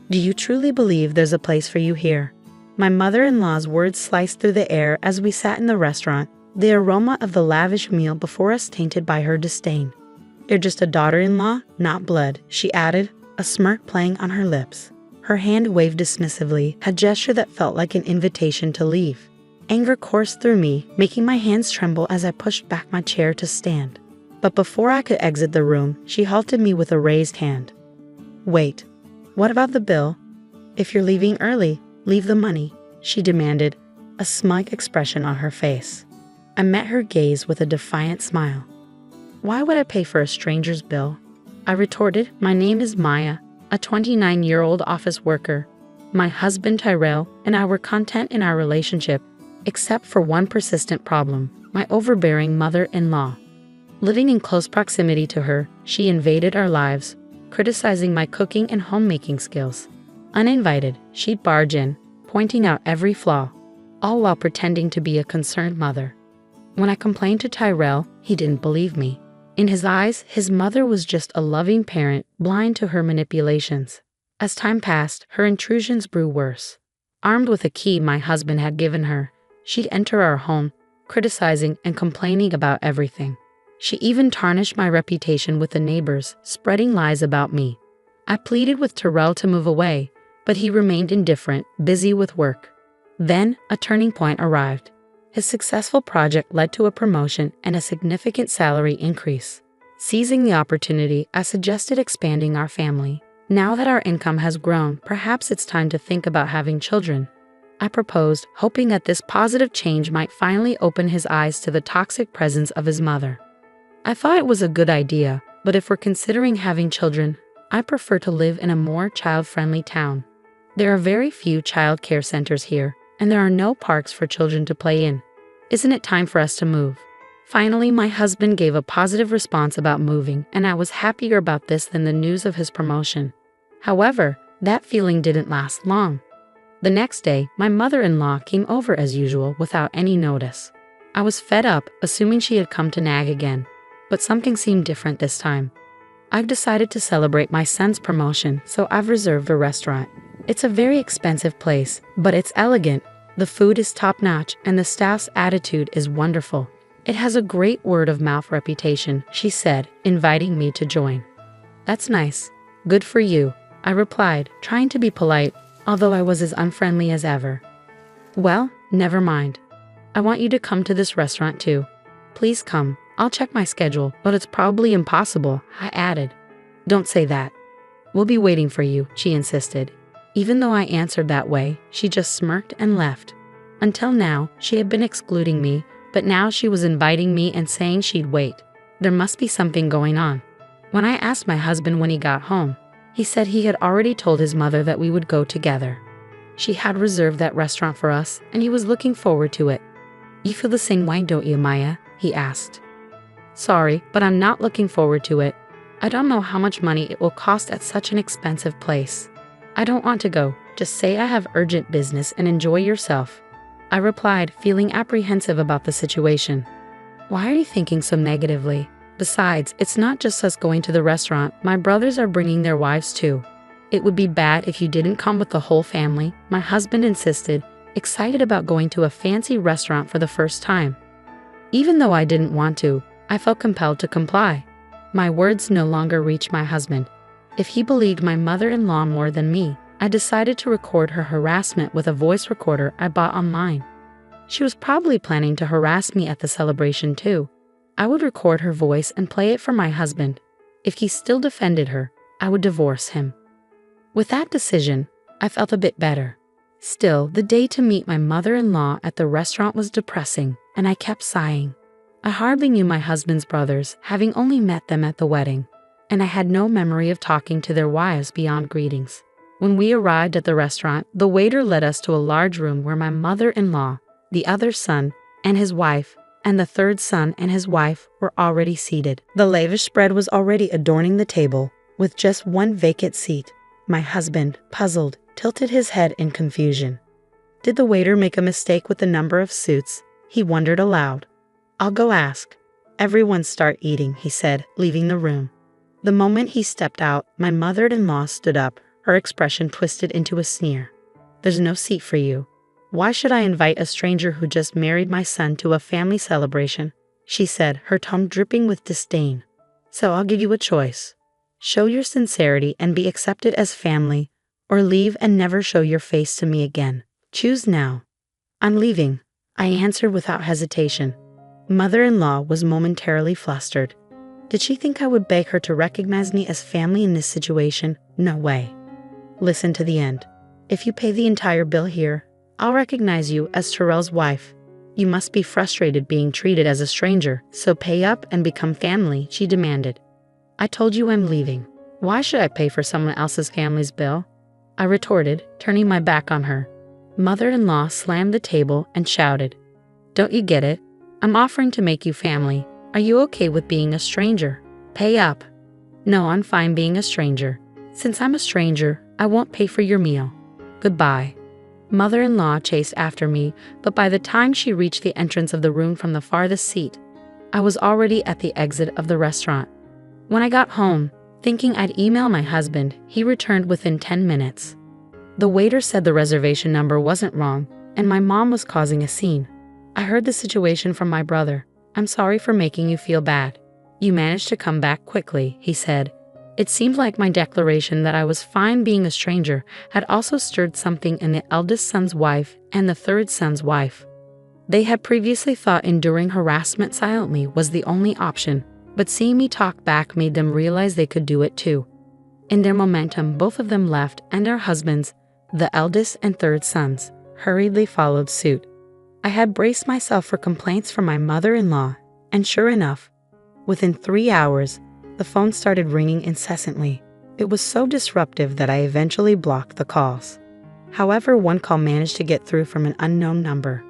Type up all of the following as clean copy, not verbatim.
Do you truly believe there's a place for you here? My mother-in-law's words sliced through the air as we sat in the restaurant, the aroma of the lavish meal before us tainted by her disdain. You're just a daughter-in-law, not blood, she added, a smirk playing on her lips. Her hand waved dismissively, a gesture that felt like an invitation to leave. Anger coursed through me, making my hands tremble as I pushed back my chair to stand. But before I could exit the room, she halted me with a raised hand. Wait, what about the bill? If you're leaving early, leave the money, she demanded, a smug expression on her face. I met her gaze with a defiant smile. Why would I pay for a stranger's bill? I retorted, my name is Maya, a 29-year-old office worker. My husband Tyrell and I were content in our relationship, except for one persistent problem, my overbearing mother-in-law. Living in close proximity to her, she invaded our lives, criticizing my cooking and homemaking skills. Uninvited, she'd barge in, pointing out every flaw, all while pretending to be a concerned mother. When I complained to Tyrell, he didn't believe me. In his eyes, his mother was just a loving parent, blind to her manipulations. As time passed, her intrusions grew worse. Armed with a key my husband had given her, she'd enter our home, criticizing and complaining about everything. She even tarnished my reputation with the neighbors, spreading lies about me. I pleaded with Tyrell to move away, but he remained indifferent, busy with work. Then, a turning point arrived. His successful project led to a promotion and a significant salary increase. Seizing the opportunity, I suggested expanding our family. Now that our income has grown, perhaps it's time to think about having children. I proposed, hoping that this positive change might finally open his eyes to the toxic presence of his mother. I thought it was a good idea, but if we're considering having children, I prefer to live in a more child-friendly town. There are very few child care centers here, and there are no parks for children to play in. Isn't it time for us to move? Finally, my husband gave a positive response about moving, and I was happier about this than the news of his promotion. However, that feeling didn't last long. The next day, my mother-in-law came over as usual without any notice. I was fed up, assuming she had come to nag again. But something seemed different this time. I've decided to celebrate my son's promotion, so I've reserved a restaurant. It's a very expensive place, but it's elegant. The food is top-notch, and the staff's attitude is wonderful. It has a great word-of-mouth reputation, she said, inviting me to join. That's nice. Good for you, I replied, trying to be polite, although I was as unfriendly as ever. Well, never mind. I want you to come to this restaurant too. Please come. I'll check my schedule, but it's probably impossible, I added. Don't say that. We'll be waiting for you, she insisted. Even though I answered that way, she just smirked and left. Until now, she had been excluding me, but now she was inviting me and saying she'd wait. There must be something going on. When I asked my husband when he got home, he said he had already told his mother that we would go together. She had reserved that restaurant for us, and he was looking forward to it. You feel the same way, don't you, Maya? He asked. Sorry, but I'm not looking forward to it. I don't know how much money it will cost at such an expensive place. I don't want to go. Just say I have urgent business and enjoy yourself. I replied, feeling apprehensive about the situation. Why are you thinking so negatively? Besides, it's not just us going to the restaurant. My brothers are bringing their wives too. It would be bad if you didn't come with the whole family, my husband insisted, excited about going to a fancy restaurant for the first time. Even though I didn't want to, I felt compelled to comply. My words no longer reached my husband. If he believed my mother-in-law more than me, I decided to record her harassment with a voice recorder I bought online. She was probably planning to harass me at the celebration too. I would record her voice and play it for my husband. If he still defended her, I would divorce him. With that decision, I felt a bit better. Still, the day to meet my mother-in-law at the restaurant was depressing, and I kept sighing. I hardly knew my husband's brothers, having only met them at the wedding, and I had no memory of talking to their wives beyond greetings. When we arrived at the restaurant, the waiter led us to a large room where my mother-in-law, the other son, and his wife, and the third son and his wife were already seated. The lavish spread was already adorning the table, with just one vacant seat. My husband, puzzled, tilted his head in confusion. Did the waiter make a mistake with the number of suits? He wondered aloud. I'll go ask. Everyone start eating, he said, leaving the room. The moment he stepped out, my mother-in-law stood up, her expression twisted into a sneer. "There's no seat for you. Why should I invite a stranger who just married my son to a family celebration?" she said, her tone dripping with disdain. "So I'll give you a choice. Show your sincerity and be accepted as family, or leave and never show your face to me again. Choose now." "I'm leaving," I answered without hesitation. Mother-in-law was momentarily flustered. Did she think I would beg her to recognize me as family in this situation? No way. "Listen to the end. If you pay the entire bill here, I'll recognize you as Terrell's wife. You must be frustrated being treated as a stranger, so pay up and become family," she demanded. "I told you I'm leaving. Why should I pay for someone else's family's bill?" I retorted, turning my back on her. Mother-in-law slammed the table and shouted, "Don't you get it? I'm offering to make you family. Are you okay with being a stranger? Pay up." "No, I'm fine being a stranger. Since I'm a stranger, I won't pay for your meal. Goodbye." Mother-in-law chased after me, but by the time she reached the entrance of the room from the farthest seat, I was already at the exit of the restaurant. When I got home, thinking I'd email my husband, he returned within 10 minutes. The waiter said the reservation number wasn't wrong, and my mom was causing a scene. "I heard the situation from my brother. I'm sorry for making you feel bad. You managed to come back quickly," he said. It seemed like my declaration that I was fine being a stranger had also stirred something in the eldest son's wife and the third son's wife. They had previously thought enduring harassment silently was the only option, but seeing me talk back made them realize they could do it too. In their momentum, both of them left, and their husbands, the eldest and third sons, hurriedly followed suit. I had braced myself for complaints from my mother-in-law, and sure enough, within 3 hours, the phone started ringing incessantly. It was so disruptive that I eventually blocked the calls. However, one call managed to get through from an unknown number.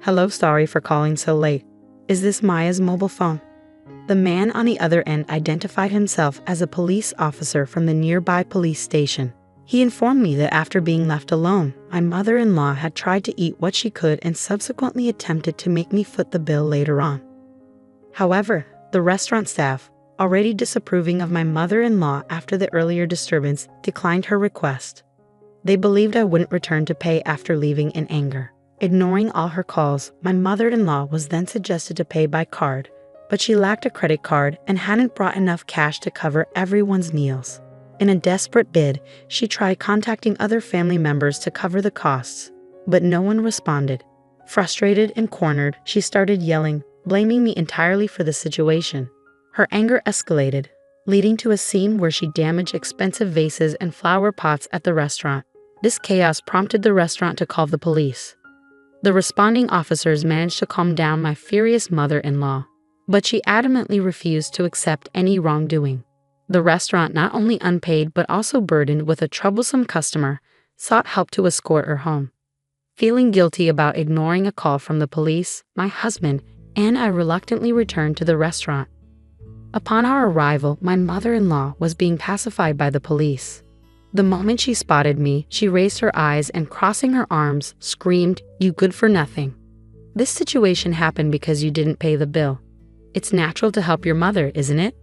"Hello, sorry for calling so late. Is this Maya's mobile phone?" The man on the other end identified himself as a police officer from the nearby police station. He informed me that after being left alone, my mother-in-law had tried to eat what she could and subsequently attempted to make me foot the bill later on. However, the restaurant staff, already disapproving of my mother-in-law after the earlier disturbance, declined her request. They believed I wouldn't return to pay after leaving in anger. Ignoring all her calls, my mother-in-law was then suggested to pay by card, but she lacked a credit card and hadn't brought enough cash to cover everyone's meals. In a desperate bid, she tried contacting other family members to cover the costs, but no one responded. Frustrated and cornered, she started yelling, blaming me entirely for the situation. Her anger escalated, leading to a scene where she damaged expensive vases and flower pots at the restaurant. This chaos prompted the restaurant to call the police. The responding officers managed to calm down my furious mother-in-law, but she adamantly refused to accept any wrongdoing. The restaurant, not only unpaid but also burdened with a troublesome customer, sought help to escort her home. Feeling guilty about ignoring a call from the police, my husband and I reluctantly returned to the restaurant. Upon our arrival, my mother-in-law was being pacified by the police. The moment she spotted me, she raised her eyes and, crossing her arms, screamed, "You good for nothing. This situation happened because you didn't pay the bill. It's natural to help your mother, isn't it?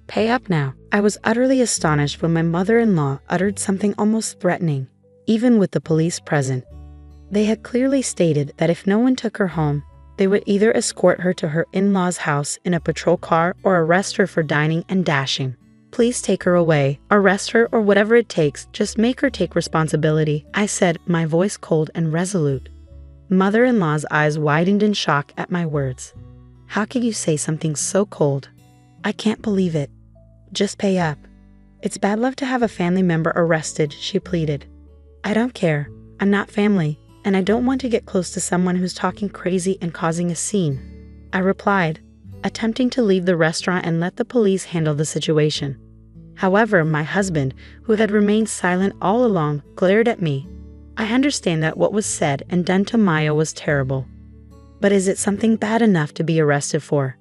Pay up now." I was utterly astonished when my mother-in-law uttered something almost threatening, even with the police present. They had clearly stated that if no one took her home, they would either escort her to her in-laws' house in a patrol car or arrest her for dining and dashing. "Please take her away, arrest her, or whatever it takes, just make her take responsibility," I said, my voice cold and resolute. Mother-in-law's eyes widened in shock at my words. "How can you say something so cold? I can't believe it. Just pay up. It's bad luck to have a family member arrested," she pleaded. "I don't care. I'm not family, and I don't want to get close to someone who's talking crazy and causing a scene," I replied, attempting to leave the restaurant and let the police handle the situation. However, my husband, who had remained silent all along, glared at me. I understand that what was said and done to Maya was terrible. But is it something bad enough to be arrested for?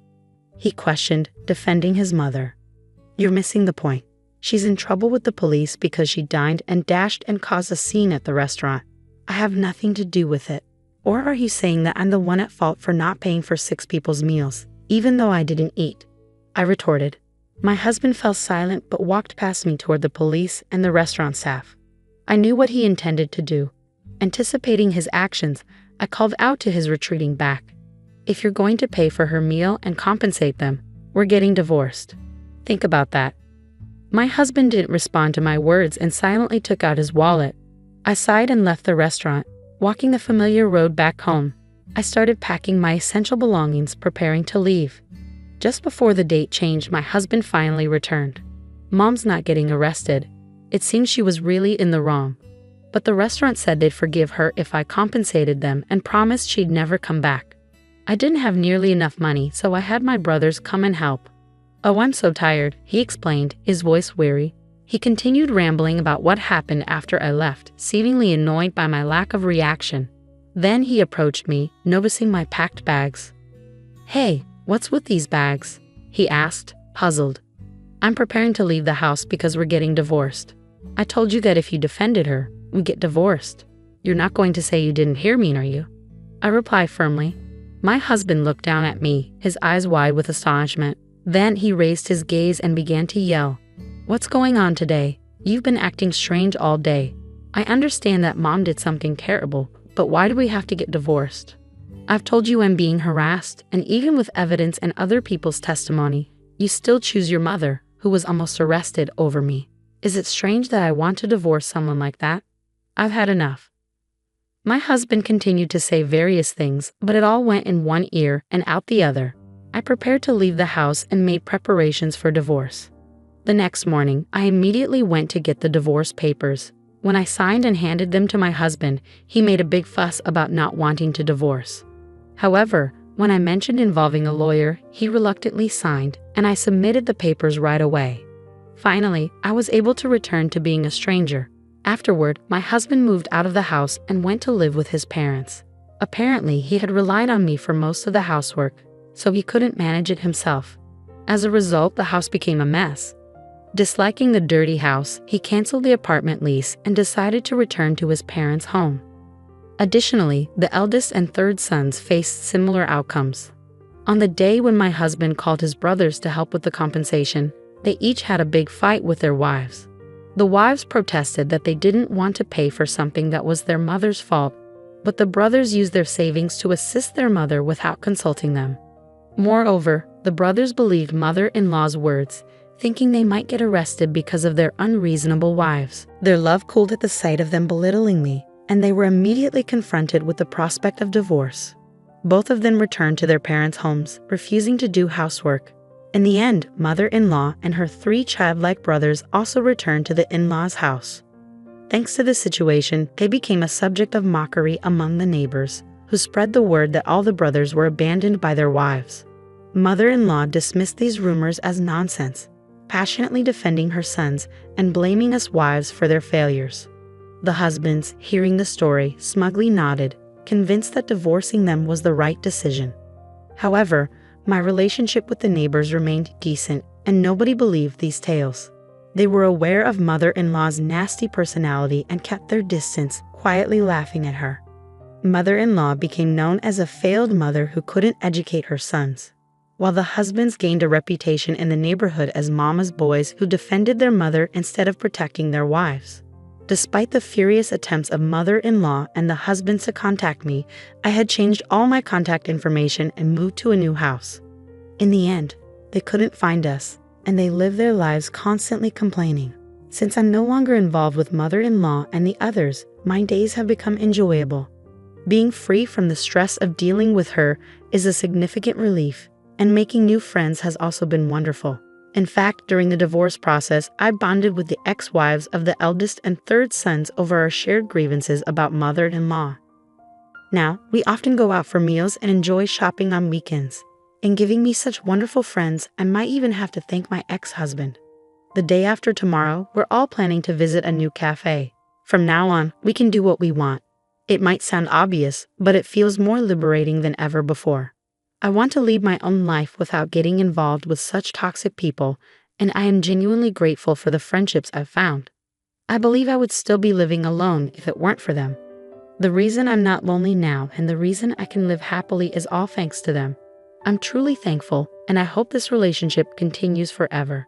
He questioned, defending his mother. "You're missing the point. She's in trouble with the police because she dined and dashed and caused a scene at the restaurant. I have nothing to do with it. Or are you saying that I'm the one at fault for not paying for 6 people's meals, even though I didn't eat?" I retorted. My husband fell silent but walked past me toward the police and the restaurant staff. I knew what he intended to do. Anticipating his actions, I called out to his retreating back. If you're going to pay for her meal and compensate them, we're getting divorced. Think about that. My husband didn't respond to my words and silently took out his wallet. I sighed and left the restaurant, walking the familiar road back home. I started packing my essential belongings, preparing to leave. Just before the date changed, my husband finally returned. Mom's not getting arrested. It seems she was really in the wrong. But the restaurant said they'd forgive her if I compensated them and promised she'd never come back. I didn't have nearly enough money, so I had my brothers come and help. "Oh, I'm so tired," he explained, his voice weary. He continued rambling about what happened after I left, seemingly annoyed by my lack of reaction. Then he approached me, noticing my packed bags. "Hey, what's with these bags?" he asked, puzzled. "I'm preparing to leave the house because we're getting divorced. I told you that if you defended her, we'd get divorced. You're not going to say you didn't hear me, are you?" I replied firmly. My husband looked down at me, his eyes wide with astonishment. Then he raised his gaze and began to yell. "What's going on today? You've been acting strange all day. I understand that Mom did something terrible, but why do we have to get divorced? I've told you I'm being harassed, and even with evidence and other people's testimony, you still choose your mother, who was almost arrested, over me. Is it strange that I want to divorce someone like that? I've had enough." My husband continued to say various things, but it all went in one ear and out the other. I prepared to leave the house and made preparations for divorce. The next morning, I immediately went to get the divorce papers. When I signed and handed them to my husband, he made a big fuss about not wanting to divorce. However, when I mentioned involving a lawyer, he reluctantly signed, and I submitted the papers right away. Finally, I was able to return to being a stranger. Afterward, my husband moved out of the house and went to live with his parents. Apparently, he had relied on me for most of the housework, so he couldn't manage it himself. As a result, the house became a mess. Disliking the dirty house, he canceled the apartment lease and decided to return to his parents' home. Additionally, the eldest and third sons faced similar outcomes. On the day when my husband called his brothers to help with the compensation, they each had a big fight with their wives. The wives protested that they didn't want to pay for something that was their mother's fault, but the brothers used their savings to assist their mother without consulting them. Moreover, the brothers believed mother-in-law's words, thinking they might get arrested because of their unreasonable wives. Their love cooled at the sight of them belittling me, and they were immediately confronted with the prospect of divorce. Both of them returned to their parents' homes, refusing to do housework. In the end, mother-in-law and her 3 childlike brothers also returned to the in-laws' house. Thanks to this situation, they became a subject of mockery among the neighbors, who spread the word that all the brothers were abandoned by their wives. Mother-in-law dismissed these rumors as nonsense, passionately defending her sons and blaming us wives for their failures. The husbands, hearing the story, smugly nodded, convinced that divorcing them was the right decision. However, my relationship with the neighbors remained decent, and nobody believed these tales. They were aware of mother-in-law's nasty personality and kept their distance, quietly laughing at her. Mother-in-law became known as a failed mother who couldn't educate her sons, while the husbands gained a reputation in the neighborhood as mama's boys who defended their mother instead of protecting their wives. Despite the furious attempts of mother-in-law and the husbands to contact me, I had changed all my contact information and moved to a new house. In the end, they couldn't find us, and they lived their lives constantly complaining. Since I'm no longer involved with mother-in-law and the others, my days have become enjoyable. Being free from the stress of dealing with her is a significant relief, and making new friends has also been wonderful. In fact, during the divorce process, I bonded with the ex-wives of the eldest and third sons over our shared grievances about mother-in-law. Now, we often go out for meals and enjoy shopping on weekends. In giving me such wonderful friends, I might even have to thank my ex-husband. The day after tomorrow, we're all planning to visit a new cafe. From now on, we can do what we want. It might sound obvious, but it feels more liberating than ever before. I want to lead my own life without getting involved with such toxic people, and I am genuinely grateful for the friendships I've found. I believe I would still be living alone if it weren't for them. The reason I'm not lonely now and the reason I can live happily is all thanks to them. I'm truly thankful, and I hope this relationship continues forever.